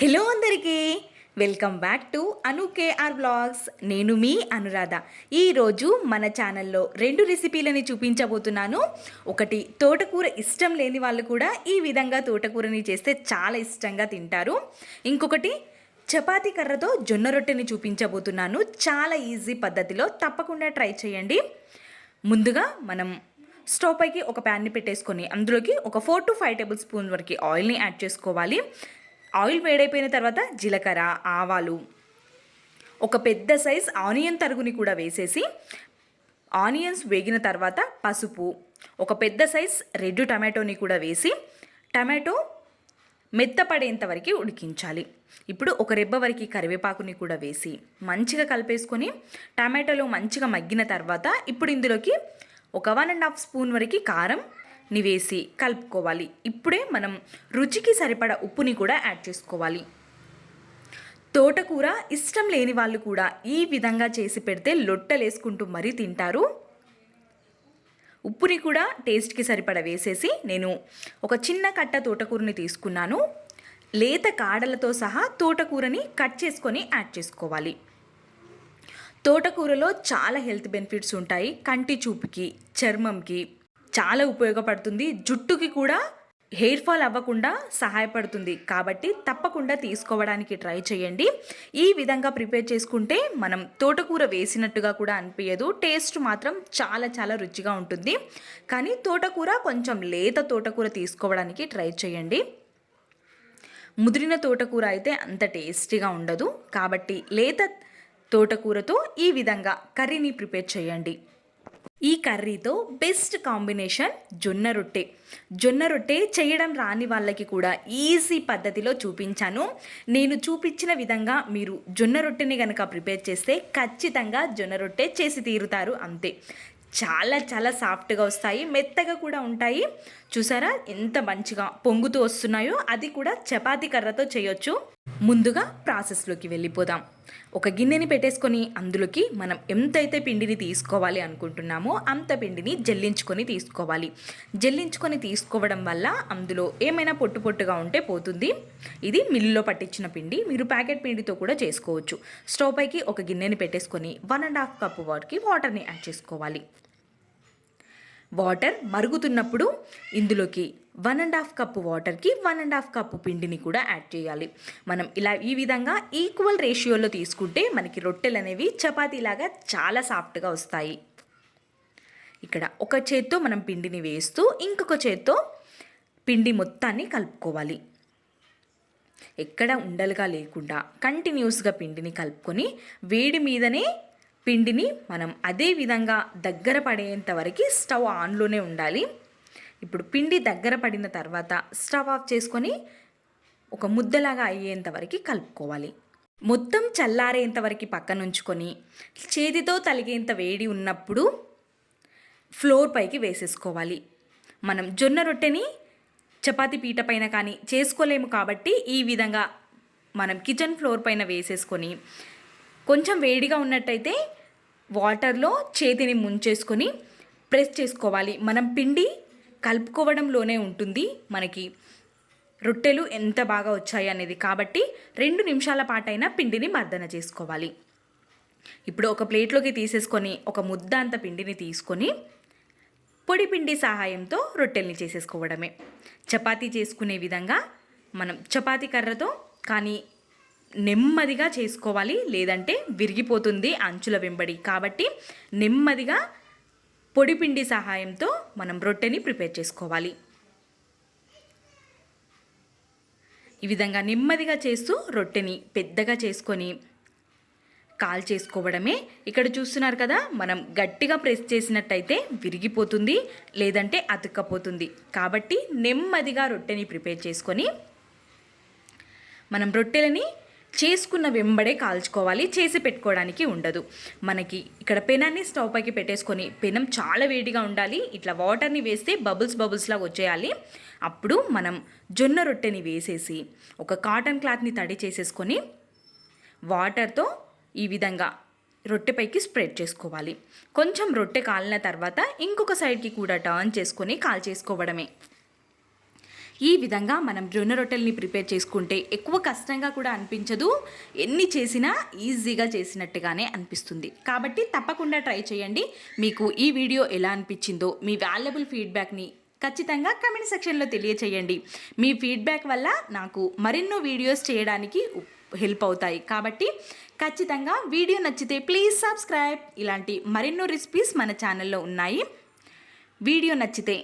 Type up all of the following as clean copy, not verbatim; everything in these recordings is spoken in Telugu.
హలో అందరికీ welcome back to Anu KR blogs. నేను మీ అనురాధ. ఈరోజు మన ఛానల్లో 2 రెసిపీలని చూపించబోతున్నాను. ఒకటి, తోటకూర ఇష్టం లేని వాళ్ళు కూడా ఈ విధంగా తోటకూరని చేస్తే చాలా ఇష్టంగా తింటారు. ఇంకొకటి, చపాతీ కర్రతో జొన్న రొట్టెని చూపించబోతున్నాను. చాలా ఈజీ పద్ధతిలో, తప్పకుండా ట్రై చేయండి. ముందుగా మనం స్టవ్ పైకి ఒక ప్యాన్ని పెట్టేసుకొని అందులోకి ఒక 4 to 5 టేబుల్ స్పూన్ వరకు ఆయిల్ని యాడ్ చేసుకోవాలి. ఆయిల్ వేడైపోయిన తర్వాత జీలకర్ర, ఆవాలు, ఒక పెద్ద సైజ్ ఆనియన్ తరుగుని కూడా వేసేసి, ఆనియన్స్ వేగిన తర్వాత పసుపు, ఒక పెద్ద సైజ్ రెడ్ టమాటోని కూడా వేసి టమాటో మెత్తపడేంత వరకు ఉడికించాలి. ఇప్పుడు ఒక రెబ్బ వరకు కరివేపాకుని కూడా వేసి మంచిగా కలిపేసుకొని టమాటోలో మంచిగా మగ్గిన తర్వాత ఇప్పుడు ఇందులోకి ఒక 1.5 స్పూన్ వరకు కారం వేసి కలుపుకోవాలి. ఇప్పుడే మనం రుచికి సరిపడా ఉప్పుని కూడా యాడ్ చేసుకోవాలి. తోటకూర ఇష్టం లేని వాళ్ళు కూడా ఈ విధంగా చేసి పెడితే లొట్టలేసుకుంటూ మరీ తింటారు. ఉప్పుని కూడా టేస్ట్కి సరిపడా వేసేసి నేను ఒక చిన్న కట్ట తోటకూరని తీసుకున్నాను. లేత కాడలతో సహా తోటకూరని కట్ చేసుకొని యాడ్ చేసుకోవాలి. తోటకూరలో చాలా హెల్త్ బెనిఫిట్స్ ఉంటాయి. కంటి చూపుకి, చర్మంకి చాలా ఉపయోగపడుతుంది. జుట్టుకి కూడా హెయిర్ ఫాల్ అవ్వకుండా సహాయపడుతుంది. కాబట్టి తప్పకుండా తీసుకోవడానికి ట్రై చేయండి. ఈ విధంగా ప్రిపేర్ చేసుకుంటే మనం తోటకూర వేసినట్టుగా కూడా అనిపించదు. టేస్ట్ మాత్రం చాలా చాలా రుచిగా ఉంటుంది. కానీ తోటకూర కొంచెం లేత తోటకూర తీసుకోవడానికి ట్రై చేయండి. ముదిరిన తోటకూర అయితే అంత టేస్టీగా ఉండదు. కాబట్టి లేత తోటకూరతో ఈ విధంగా కర్రీని ప్రిపేర్ చేయండి. ఈ కర్రీతో బెస్ట్ కాంబినేషన్ జొన్న రొట్టె. జొన్న రొట్టె చేయడం రాని వాళ్ళకి కూడా ఈజీ పద్ధతిలో చూపించాను. నేను చూపించిన విధంగా మీరు జొన్న రొట్టెని కనుక ప్రిపేర్ చేస్తే ఖచ్చితంగా జొన్న రొట్టె చేసి తీరుతారు. అంతే, చాలా చాలా సాఫ్ట్గా వస్తాయి, మెత్తగా కూడా ఉంటాయి. చూసారా ఎంత మంచిగా పొంగుతూ వస్తున్నాయో. అది కూడా చపాతీ కర్రతో చేయొచ్చు. ముందుగా ప్రాసెస్లోకి వెళ్ళిపోదాం. ఒక గిన్నెని పెట్టేసుకొని అందులోకి మనం ఎంతైతే పిండిని తీసుకోవాలి అనుకుంటున్నామో అంత పిండిని జల్లించుకొని తీసుకోవాలి. జల్లించుకొని తీసుకోవడం వల్ల అందులో ఏమైనా పొట్టు పొట్టుగా ఉంటే పోతుంది. ఇది మిల్లులో పట్టించిన పిండి. మీరు ప్యాకెట్ పిండితో కూడా చేసుకోవచ్చు. స్టవ్ పైకి ఒక గిన్నెని పెట్టేసుకొని 1.5 కప్పు వరకు వాటర్ని యాడ్ చేసుకోవాలి. వాటర్ మరుగుతున్నప్పుడు ఇందులోకి 1.5 కప్పు వాటర్కి 1.5 కప్పు పిండిని కూడా యాడ్ చేయాలి. మనం ఈ విధంగా ఈక్వల్ రేషియోలో తీసుకుంటే మనకి రొట్టెలు అనేవి చపాతీలాగా చాలా సాఫ్ట్గా వస్తాయి. ఇక్కడ ఒక చేత్తో మనం పిండిని వేస్తూ ఇంకొక చేత్తో పిండి మొత్తాన్ని కలుపుకోవాలి. ఎక్కడ ఉండలుగా లేకుండా కంటిన్యూస్గా పిండిని కలుపుకొని వేడి మీదనే పిండిని మనం అదే విధంగా దగ్గర పడేంత వరకు స్టవ్ ఆన్లోనే ఉండాలి. ఇప్పుడు పిండి దగ్గర పడిన తర్వాత స్టవ్ ఆఫ్ చేసుకొని ఒక ముద్దలాగా అయ్యేంత వరకు కలుపుకోవాలి. మొత్తం చల్లారేంత వరకు పక్కన ఉంచుకొని చేతితో తలిగేంత వేడి ఉన్నప్పుడు ఫ్లోర్ పైకి వేసేసుకోవాలి. మనం జొన్న రొట్టెని చపాతీ పీట పైన కానీ చేసుకోలేము కాబట్టి ఈ విధంగా మనం కిచెన్ ఫ్లోర్ పైన వేసేసుకొని కొంచెం వేడిగా ఉన్నట్టయితే వాటర్లో చేతిని ముంచేసుకొని ప్రెస్ చేసుకోవాలి. మనం పిండి కలుపుకోవడంలోనే ఉంటుంది మనకి రొట్టెలు ఎంత బాగా వచ్చాయి అనేది. కాబట్టి 2 నిమిషాల పాటైనా పిండిని మర్దన చేసుకోవాలి. ఇప్పుడు ఒక ప్లేట్లోకి తీసేసుకొని ఒక ముద్ద అంత పిండిని తీసుకొని పొడి పిండి సహాయంతో రొట్టెల్ని చేసేసుకోవడమే. చపాతీ చేసుకునే విధంగా మనం చపాతీ కర్రతో కానీ నెమ్మదిగా చేసుకోవాలి, లేదంటే విరిగిపోతుంది అంచుల వెంబడి. కాబట్టి నెమ్మదిగా పొడి పిండి సహాయంతో మనం రొట్టెని ప్రిపేర్ చేసుకోవాలి. ఈ విధంగా నెమ్మదిగా చేస్తూ రొట్టెని పెద్దగా చేసుకొని కాల్ చేసుకోవడమే. ఇక్కడ చూస్తున్నారు కదా, మనం గట్టిగా ప్రెస్ చేసినట్టయితే విరిగిపోతుంది, లేదంటే అతుక్కపోతుంది. కాబట్టి నెమ్మదిగా రొట్టెని ప్రిపేర్ చేసుకొని మనం రొట్టెలని చేసుకున్న వెంబడే కాల్చుకోవాలి. చేసి పెట్టుకోవడానికి ఉండదు. మనకి ఇక్కడ పెనాన్ని స్టవ్ పైకి పెట్టేసుకొని పెనం చాలా వేడిగా ఉండాలి. ఇట్లా వాటర్ని వేస్తే బబుల్స్ లాగా వచ్చేయాలి. అప్పుడు మనం జొన్న రొట్టెని వేసేసి ఒక కాటన్ క్లాత్ని తడి చేసేసుకొని వాటర్తో ఈ విధంగా రొట్టెపైకి స్ప్రెడ్ చేసుకోవాలి. కొంచెం రొట్టె కాలిన తర్వాత ఇంకొక సైడ్కి కూడా టర్న్ చేసుకొని కాల్ చేసుకోవడమే. ఈ విధంగా మనం జొన్న రొట్టెల్ని ప్రిపేర్ చేసుకుంటే ఎక్కువ కష్టంగా కూడా అనిపించదు, ఎన్ని చేసినా ఈజీగా చేసినట్టుగానే అనిపిస్తుంది. కాబట్టి తప్పకుండా ట్రై చేయండి. మీకు ఈ వీడియో ఎలా అనిపించిందో మీ వాల్యుబుల్ ఫీడ్బ్యాక్ని ఖచ్చితంగా కమెంట్ సెక్షన్లో తెలియచేయండి. మీ ఫీడ్బ్యాక్ వల్ల నాకు మరెన్నో వీడియోస్ చేయడానికి హెల్ప్ అవుతాయి. కాబట్టి ఖచ్చితంగా వీడియో నచ్చితే ప్లీజ్ సబ్స్క్రైబ్. ఇలాంటి మరెన్నో రెసిపీస్ మన ఛానల్లో ఉన్నాయి. వీడియో నచ్చితే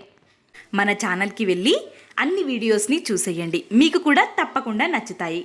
మన ఛానల్కి వెళ్ళి అన్ని వీడియోస్ని చూసేయండి, మీకు కూడా తప్పకుండా నచ్చుతాయి.